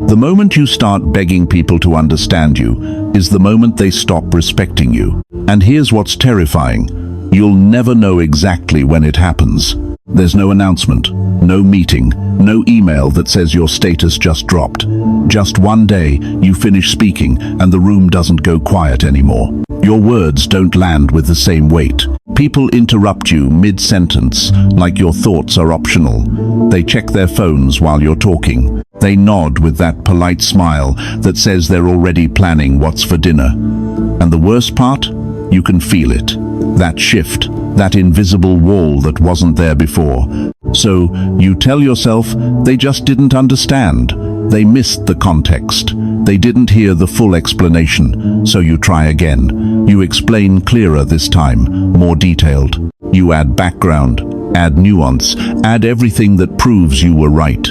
The moment you start begging people to understand you is the moment they stop respecting you. And here's what's terrifying. You'll never know exactly when it happens. There's no announcement, no meeting, no email that says your status just dropped. Just one day, you finish speaking and the room doesn't go quiet anymore. Your words don't land with the same weight. People interrupt you mid-sentence, like your thoughts are optional. They check their phones while you're talking. They nod with that polite smile that says they're already planning what's for dinner. And the worst part? You can feel it. That shift, that invisible wall that wasn't there before. So you tell yourself they just didn't understand. They missed the context. They didn't hear the full explanation. So you try again. You explain clearer this time, more detailed. You add background, add nuance, add everything that proves you were right.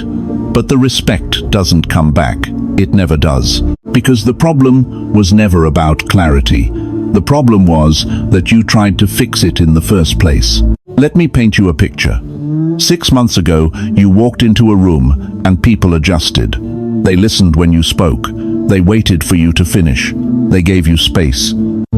But the respect doesn't come back. It never does. Because the problem was never about clarity. The problem was that you tried to fix it in the first place. Let me paint you a picture. 6 months ago, you walked into a room and people adjusted. They listened when you spoke. They waited for you to finish. They gave you space.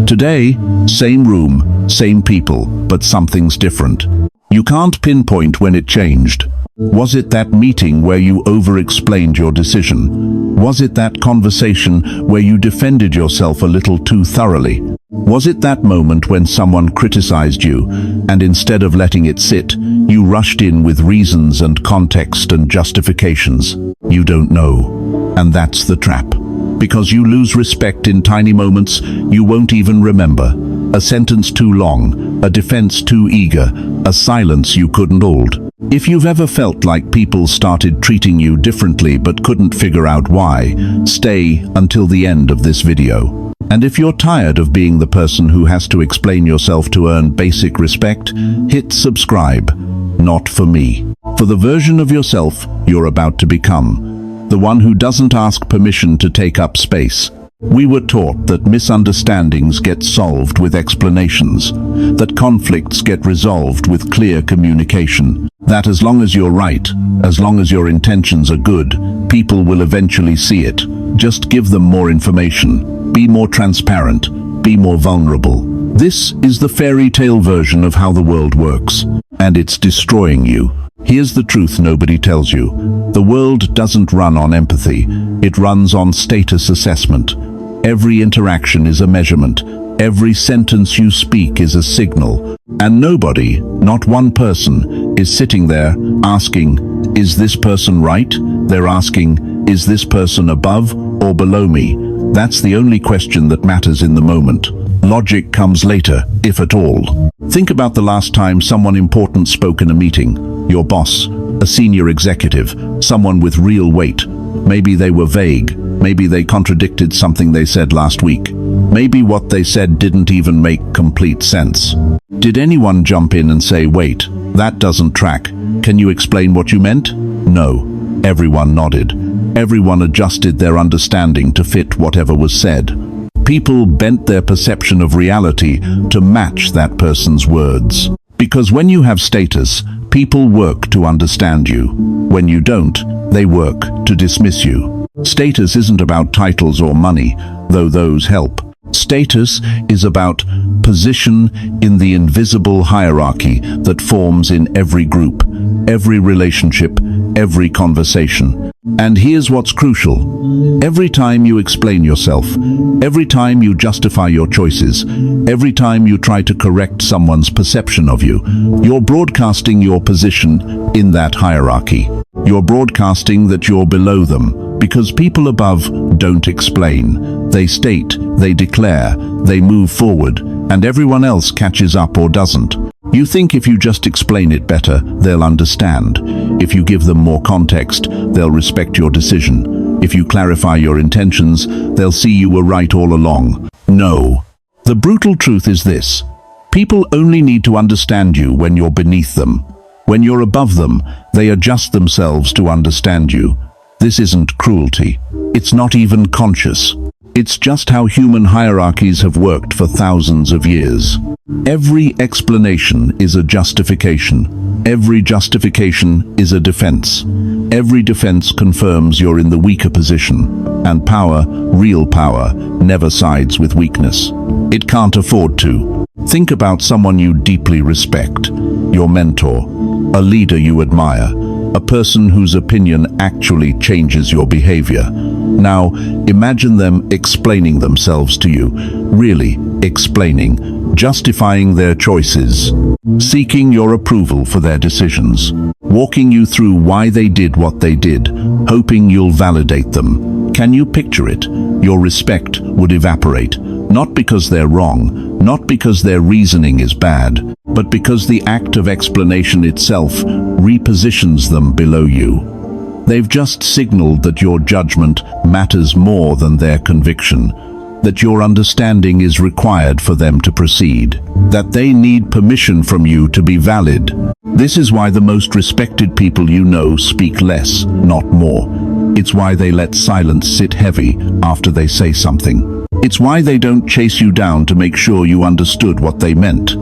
Today, same room, same people, but something's different. You can't pinpoint when it changed. Was it that meeting where you over-explained your decision? Was it that conversation where you defended yourself a little too thoroughly? Was it that moment when someone criticized you, and instead of letting it sit, you rushed in with reasons and context and justifications? You don't know. And that's the trap. Because you lose respect in tiny moments you won't even remember. A sentence too long, a defense too eager, a silence you couldn't hold. If you've ever felt like people started treating you differently but couldn't figure out why, stay until the end of this video. And if you're tired of being the person who has to explain yourself to earn basic respect, hit subscribe. Not for me. For the version of yourself you're about to become. The one who doesn't ask permission to take up space. We were taught that misunderstandings get solved with explanations, that conflicts get resolved with clear communication, that as long as you're right, as long as your intentions are good, people will eventually see it. Just give them more information, be more transparent, be more vulnerable. This is the fairy tale version of how the world works, and it's destroying you. Here's the truth nobody tells you. The world doesn't run on empathy, it runs on status assessment. Every interaction is a measurement. Every sentence you speak is a signal. And nobody, not one person, is sitting there asking, is this person right? They're asking, is this person above or below me? That's the only question that matters in the moment. Logic comes later, if at all. Think about the last time someone important spoke in a meeting. Your boss, a senior executive, someone with real weight. Maybe they were vague. Maybe they contradicted something they said last week. Maybe what they said didn't even make complete sense. Did anyone jump in and say, wait, that doesn't track. Can you explain what you meant? No. Everyone nodded. Everyone adjusted their understanding to fit whatever was said. People bent their perception of reality to match that person's words. Because when you have status, people work to understand you. When you don't, they work to dismiss you. Status isn't about titles or money, though those help. Status is about position in the invisible hierarchy that forms in every group, every relationship, every conversation. And here's what's crucial. Every time you explain yourself, every time you justify your choices, every time you try to correct someone's perception of you, you're broadcasting your position in that hierarchy. You're broadcasting that you're below them, because people above don't explain. They state, they declare, they move forward, and everyone else catches up or doesn't. You think if you just explain it better, they'll understand. If you give them more context, they'll respect your decision. If you clarify your intentions, they'll see you were right all along. No. The brutal truth is this. People only need to understand you when you're beneath them. When you're above them, they adjust themselves to understand you. This isn't cruelty. It's not even conscious. It's just how human hierarchies have worked for thousands of years. Every explanation is a justification. Every justification is a defense. Every defense confirms you're in the weaker position. And power, real power, never sides with weakness. It can't afford to. Think about someone you deeply respect, your mentor, a leader you admire, a person whose opinion actually changes your behavior. Now, imagine them explaining themselves to you, really explaining, justifying their choices, seeking your approval for their decisions, walking you through why they did what they did, hoping you'll validate them. Can you picture it? Your respect would evaporate, not because they're wrong, not because their reasoning is bad, but because the act of explanation itself repositions them below you. They've just signaled that your judgment matters more than their conviction, that your understanding is required for them to proceed, that they need permission from you to be valid. This is why the most respected people you know speak less, not more. It's why they let silence sit heavy after they say something. It's why they don't chase you down to make sure you understood what they meant.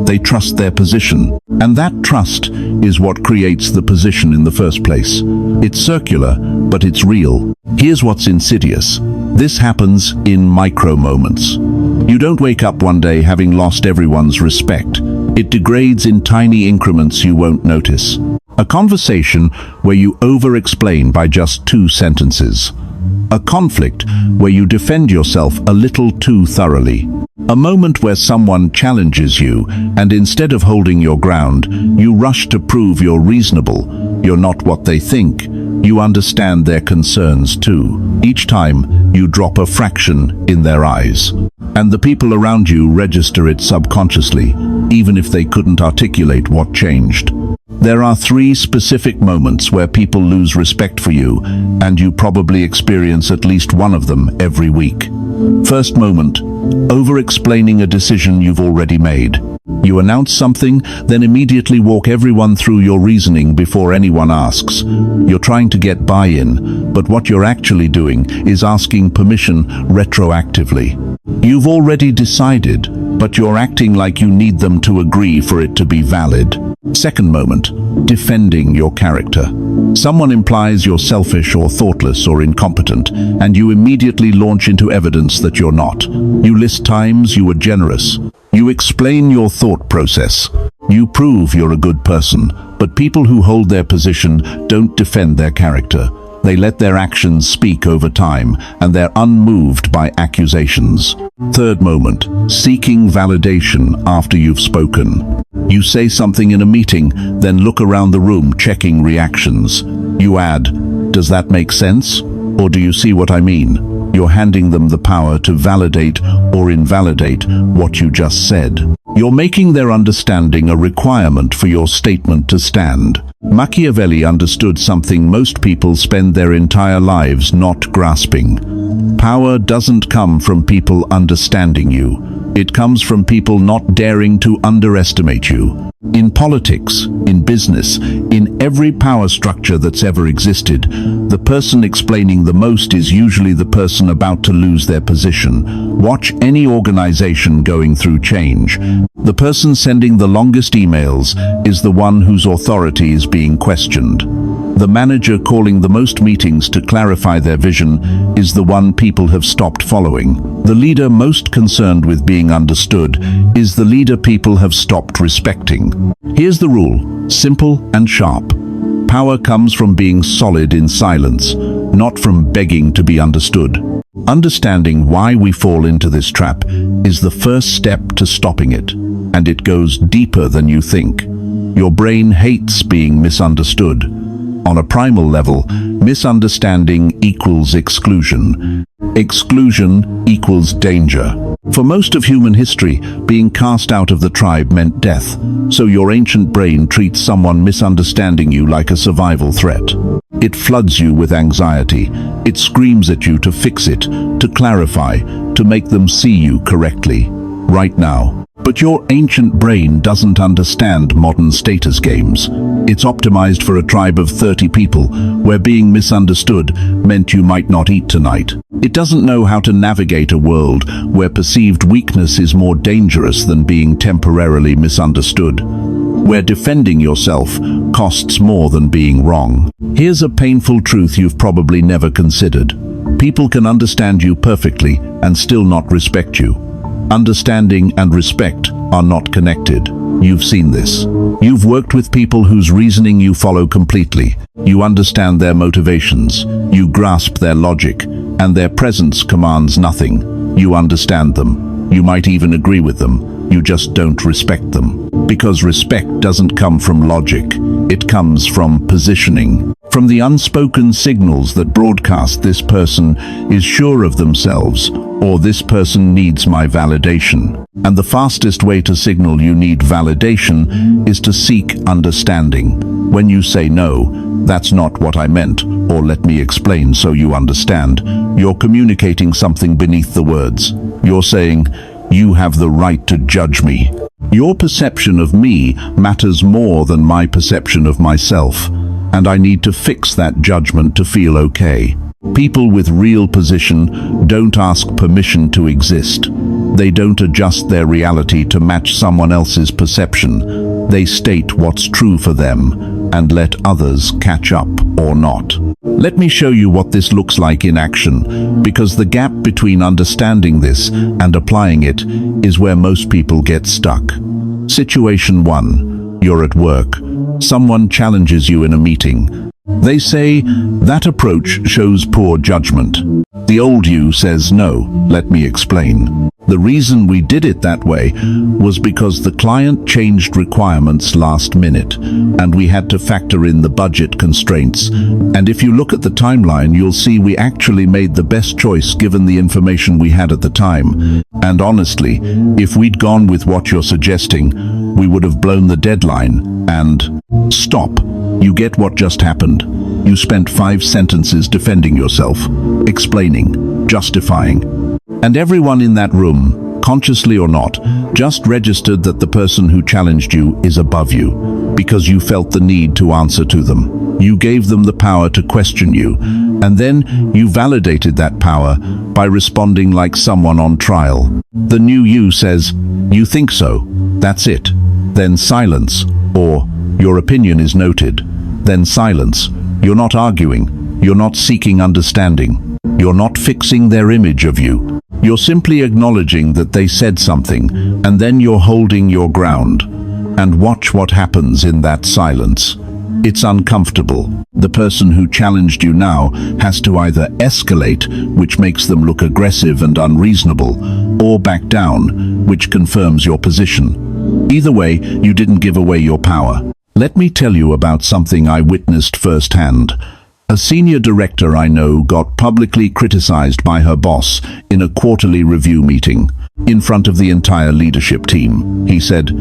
They trust their position, and that trust is what creates the position in the first place. It's circular, but it's real. Here's what's insidious. This happens in micro moments. You don't wake up one day having lost everyone's respect. It degrades in tiny increments you won't notice. A conversation where you over-explain by just 2 sentences. A conflict where you defend yourself a little too thoroughly. A moment where someone challenges you, and instead of holding your ground, you rush to prove you're reasonable. You're not what they think. You understand their concerns too. Each time, you drop a fraction in their eyes. And the people around you register it subconsciously, even if they couldn't articulate what changed. There are 3 specific moments where people lose respect for you, and you probably experience at least one of them every week. First moment, over-explaining a decision you've already made. You announce something, then immediately walk everyone through your reasoning before anyone asks. You're trying to get buy-in, but what you're actually doing is asking permission retroactively. You've already decided, but you're acting like you need them to agree for it to be valid. Second moment, defending your character. Someone implies you're selfish or thoughtless or incompetent, and you immediately launch into evidence that you're not. You list times you were generous. You explain your thought process. You prove you're a good person, but people who hold their position don't defend their character. They let their actions speak over time, and they're unmoved by accusations. Third moment, seeking validation after you've spoken. You say something in a meeting, then look around the room checking reactions. You add, "Does that make sense? Or do you see what I mean?" You're handing them the power to validate or invalidate what you just said. You're making their understanding a requirement for your statement to stand. Machiavelli understood something most people spend their entire lives not grasping. Power doesn't come from people understanding you. It comes from people not daring to underestimate you. In politics, in business, in every power structure that's ever existed, the person explaining the most is usually the person about to lose their position. Watch any organization going through change. The person sending the longest emails is the one whose authority is being questioned. The manager calling the most meetings to clarify their vision is the one people have stopped following. The leader most concerned with being understood is the leader people have stopped respecting. Here's the rule, simple and sharp. Power comes from being solid in silence, not from begging to be understood. Understanding why we fall into this trap is the first step to stopping it, and it goes deeper than you think. Your brain hates being misunderstood. On a primal level, misunderstanding equals exclusion. Exclusion equals danger. For most of human history, being cast out of the tribe meant death, so your ancient brain treats someone misunderstanding you like a survival threat. It floods you with anxiety. It screams at you to fix it, to clarify, to make them see you correctly. Right now, But your ancient brain doesn't understand modern status games. It's optimized for a tribe of 30 people, where being misunderstood meant you might not eat tonight. It doesn't know how to navigate a world where perceived weakness is more dangerous than being temporarily misunderstood, where defending yourself costs more than being wrong. Here's a painful truth you've probably never considered. People can understand you perfectly and still not respect you. Understanding and respect are not connected. You've seen this. You've worked with people whose reasoning you follow completely. You understand their motivations. You grasp their logic, and their presence commands nothing. You understand them. You might even agree with them. You just don't respect them. Because respect doesn't come from logic. It comes from positioning. From the unspoken signals that broadcast this person is sure of themselves, or this person needs my validation. And the fastest way to signal you need validation is to seek understanding. When you say no, that's not what I meant, or let me explain so you understand, you're communicating something beneath the words. You're saying, you have the right to judge me. Your perception of me matters more than my perception of myself, and I need to fix that judgment to feel okay. People with real position don't ask permission to exist. They don't adjust their reality to match someone else's perception. They state what's true for them and let others catch up or not. Let me show you what this looks like in action, because the gap between understanding this and applying it is where most people get stuck. Situation 1. You're at work. Someone challenges you in a meeting. They say, that approach shows poor judgment. The old you says, no, let me explain. The reason we did it that way was because the client changed requirements last minute, and we had to factor in the budget constraints. And if you look at the timeline, you'll see we actually made the best choice given the information we had at the time. And honestly, if we'd gone with what you're suggesting, we would have blown the deadline. And stop. You get what just happened. You spent 5 sentences defending yourself, explaining, justifying. And everyone in that room, consciously or not, just registered that the person who challenged you is above you, because you felt the need to answer to them. You gave them the power to question you, and then you validated that power by responding like someone on trial. The new you says, you think so, that's it. Then silence, or your opinion is noted. Then silence. You're not arguing. You're not seeking understanding. You're not fixing their image of you. You're simply acknowledging that they said something, and then you're holding your ground. And watch what happens in that silence. It's uncomfortable. The person who challenged you now has to either escalate, which makes them look aggressive and unreasonable, or back down, which confirms your position. Either way, you didn't give away your power. Let me tell you about something I witnessed firsthand. A senior director I know got publicly criticized by her boss in a quarterly review meeting. In front of the entire leadership team, he said,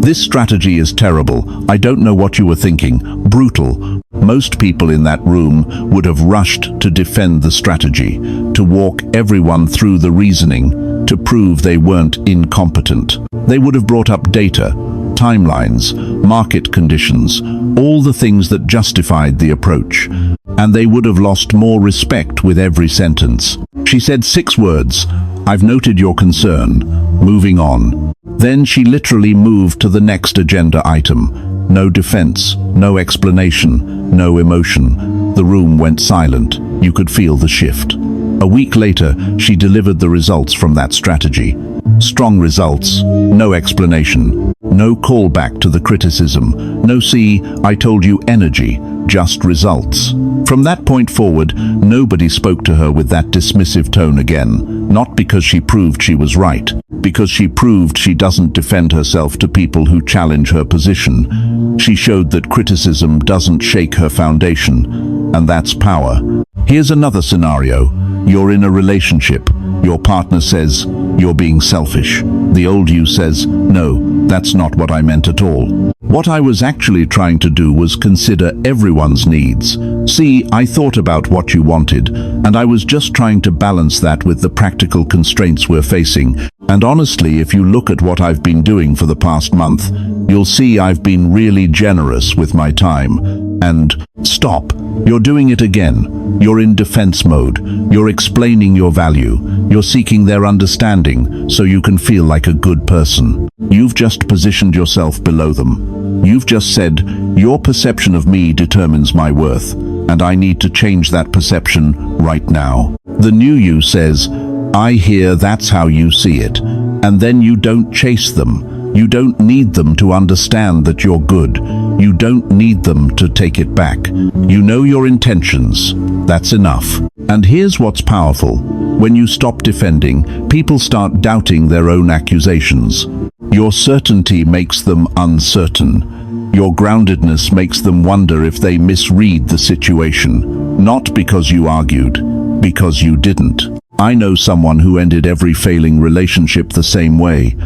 "This strategy is terrible. I don't know what you were thinking. Brutal." Most people in that room would have rushed to defend the strategy, to walk everyone through the reasoning, to prove they weren't incompetent. They would have brought up data, timelines, market conditions, all the things that justified the approach. And they would have lost more respect with every sentence. She said 6 words, "I've noted your concern. Moving on." Then she literally moved to the next agenda item. No defense, no explanation, no emotion. The room went silent. You could feel the shift. A week later, she delivered the results from that strategy. Strong results, no explanation, no callback to the criticism, no "see, I told you" energy, just results. From that point forward, nobody spoke to her with that dismissive tone again, not because she proved she was right, because she proved she doesn't defend herself to people who challenge her position. She showed that criticism doesn't shake her foundation, and that's power. Here's another scenario. You're in a relationship. Your partner says, "You're being selfish." The old you says, "No, that's not what I meant at all. What I was actually trying to do was consider everyone's needs. See, I thought about what you wanted, and I was just trying to balance that with the practical constraints we're facing." And honestly, if you look at what I've been doing for the past month, you'll see I've been really generous with my time. And stop. You're doing it again. You're in defense mode. You're explaining your value. You're seeking their understanding so you can feel like a good person. You've just positioned yourself below them. You've just said, your perception of me determines my worth, and I need to change that perception right now. The new you says, I hear that's how you see it, and then you don't chase them. You don't need them to understand that you're good. You don't need them to take it back. You know your intentions. That's enough. And here's what's powerful. When you stop defending, people start doubting their own accusations. Your certainty makes them uncertain. Your groundedness makes them wonder if they misread the situation. Not because you argued, because you didn't. I know someone who ended every failing relationship the same way.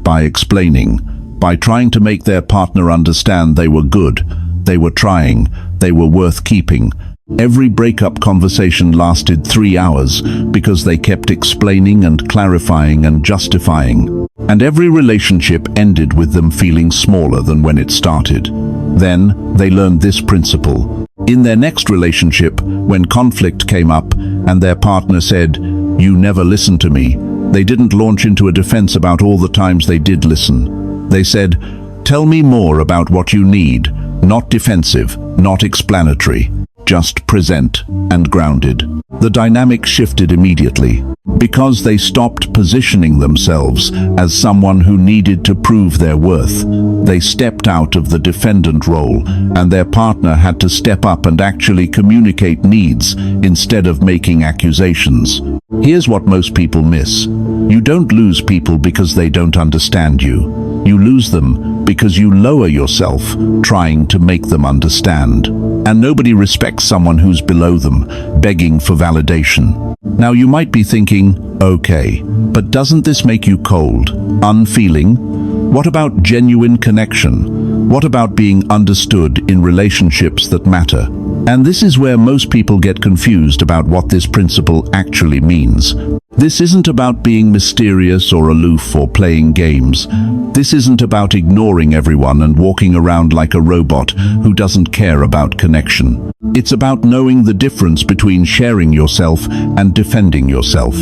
By explaining, by trying to make their partner understand they were good, they were trying, they were worth keeping. Every breakup conversation lasted 3 hours because they kept explaining and clarifying and justifying. And every relationship ended with them feeling smaller than when it started. Then they learned this principle. In their next relationship, when conflict came up and their partner said, "You never listened to me," they didn't launch into a defense about all the times they did listen. They said, "Tell me more about what you need," not defensive, not explanatory, just present and grounded. The dynamic shifted immediately because they stopped positioning themselves as someone who needed to prove their worth. They stepped out of the defendant role, and their partner had to step up and actually communicate needs instead of making accusations. Here's what most people miss. You don't lose people because they don't understand you. You lose them because you lower yourself trying to make them understand. And nobody respects someone who's below them, begging for validation. Now you might be thinking, okay, but doesn't this make you cold, unfeeling? What about genuine connection? What about being understood in relationships that matter? And this is where most people get confused about what this principle actually means. This isn't about being mysterious or aloof or playing games. This isn't about ignoring everyone and walking around like a robot who doesn't care about connection. It's about knowing the difference between sharing yourself and defending yourself.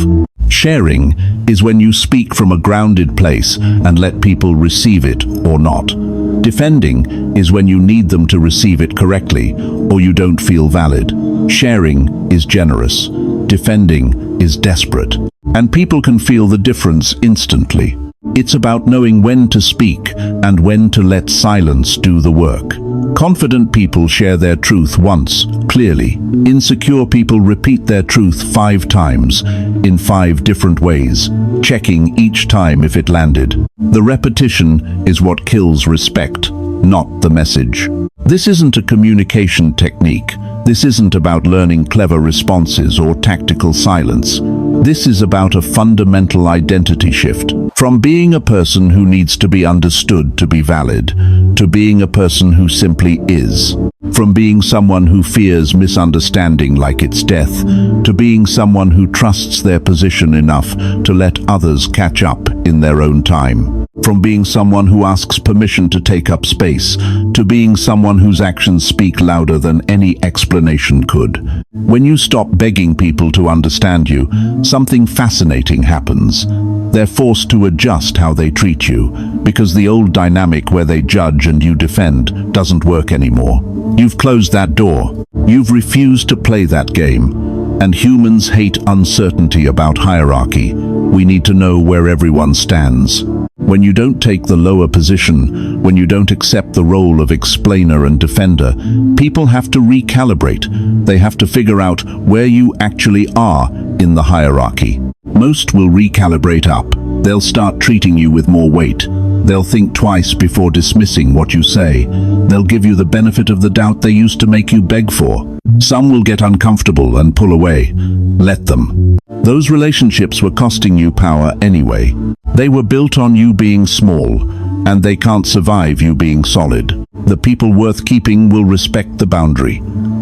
Sharing is when you speak from a grounded place and let people receive it or not. Defending is when you need them to receive it correctly or you don't feel valid. Sharing is generous. Defending is desperate. And people can feel the difference instantly. It's about knowing when to speak and when to let silence do the work. Confident people share their truth once, clearly. Insecure people repeat their truth 5 times, in 5 different ways, checking each time if it landed. The repetition is what kills respect, not the message. This isn't a communication technique. This isn't about learning clever responses or tactical silence. This is about a fundamental identity shift. From being a person who needs to be understood to be valid, to being a person who simply is. From being someone who fears misunderstanding like it's death, to being someone who trusts their position enough to let others catch up in their own time. From being someone who asks permission to take up space, to being someone whose actions speak louder than any explanation could. When you stop begging people to understand you, something fascinating happens. They're forced to adjust how they treat you, because the old dynamic where they judge and you defend doesn't work anymore. You've closed that door. You've refused to play that game. And humans hate uncertainty about hierarchy. We need to know where everyone stands. When you don't take the lower position, when you don't accept the role of explainer and defender, people have to recalibrate. They have to figure out where you actually are in the hierarchy. Most will recalibrate up. They'll start treating you with more weight. They'll think twice before dismissing what you say. They'll give you the benefit of the doubt they used to make you beg for. Some will get uncomfortable and pull away. Let them. Those relationships were costing you power anyway. They were built on you being small, and they can't survive you being solid. The people worth keeping will respect the boundary.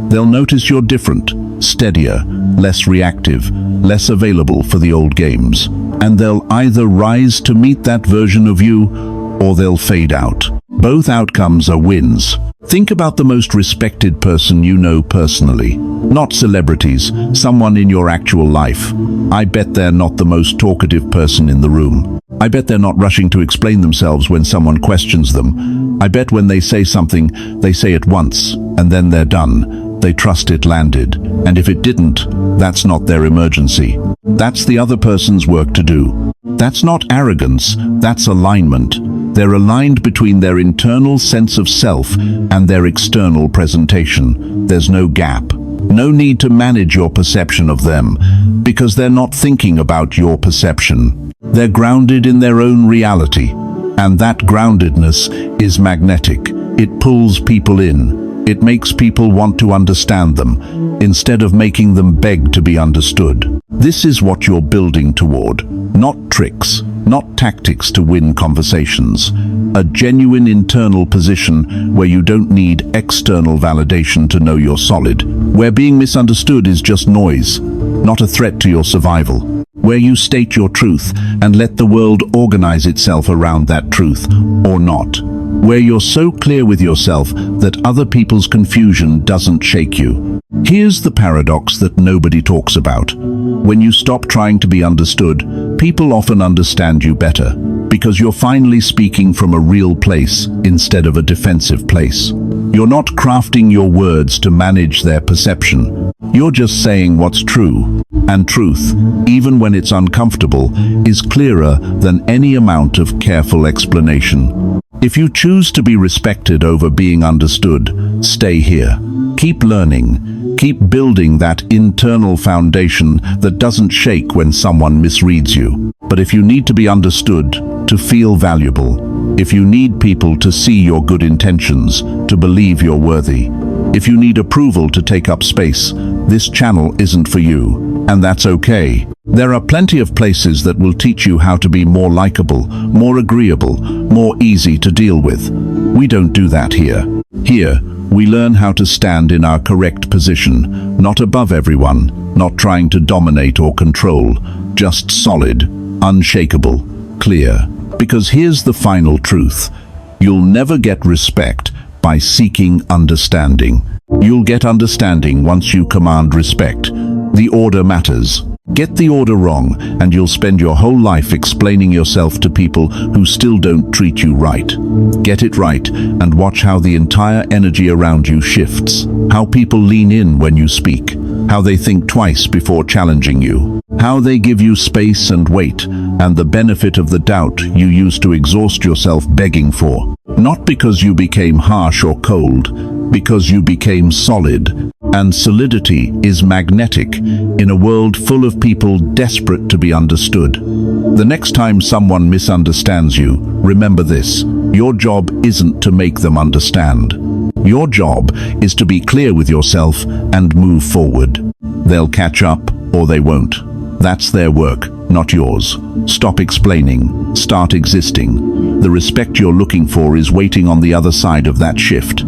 They'll notice you're different, steadier, less reactive, less available for the old games. And they'll either rise to meet that version of you, or they'll fade out. Both outcomes are wins. Think about the most respected person you know personally. Not celebrities, someone in your actual life. I bet they're not the most talkative person in the room. I bet they're not rushing to explain themselves when someone questions them. I bet when they say something, they say it once, and then they're done. They trust it landed. And if it didn't, that's not their emergency. That's the other person's work to do. That's not arrogance, that's alignment. They're aligned between their internal sense of self and their external presentation. There's no gap. No need to manage your perception of them, because they're not thinking about your perception. They're grounded in their own reality, and that groundedness is magnetic. It pulls people in. It makes people want to understand them, instead of making them beg to be understood. This is what you're building toward. Not tricks, not tactics to win conversations. A genuine internal position where you don't need external validation to know you're solid. Where being misunderstood is just noise, not a threat to your survival. Where you state your truth and let the world organize itself around that truth, or not. Where you're so clear with yourself that other people's confusion doesn't shake you. Here's the paradox that nobody talks about. When you stop trying to be understood, people often understand you better, because you're finally speaking from a real place instead of a defensive place. You're not crafting your words to manage their perception. You're just saying what's true. And truth, even when it's uncomfortable, is clearer than any amount of careful explanation. If you choose to be respected over being understood, stay here. Keep learning. Keep building that internal foundation that doesn't shake when someone misreads you. But if you need to be understood, to feel valuable, if you need people to see your good intentions, to believe you're worthy, if you need approval to take up space, this channel isn't for you, and that's okay. There are plenty of places that will teach you how to be more likable, more agreeable, more easy to deal with. We don't do that here. Here, we learn how to stand in our correct position, not above everyone, not trying to dominate or control, just solid, unshakable, clear. Because here's the final truth. You'll never get respect by seeking understanding. You'll get understanding once you command respect. The order matters. Get the order wrong, and you'll spend your whole life explaining yourself to people who still don't treat you right. Get it right, and watch how the entire energy around you shifts. How people lean in when you speak. How they think twice before challenging you. How they give you space and weight, and the benefit of the doubt you used to exhaust yourself begging for. Not because you became harsh or cold, because you became solid. And solidity is magnetic in a world full of people desperate to be understood. The next time someone misunderstands you, remember this: your job isn't to make them understand. Your job is to be clear with yourself and move forward. They'll catch up or they won't. That's their work, not yours. Stop explaining, start existing. The respect you're looking for is waiting on the other side of that shift.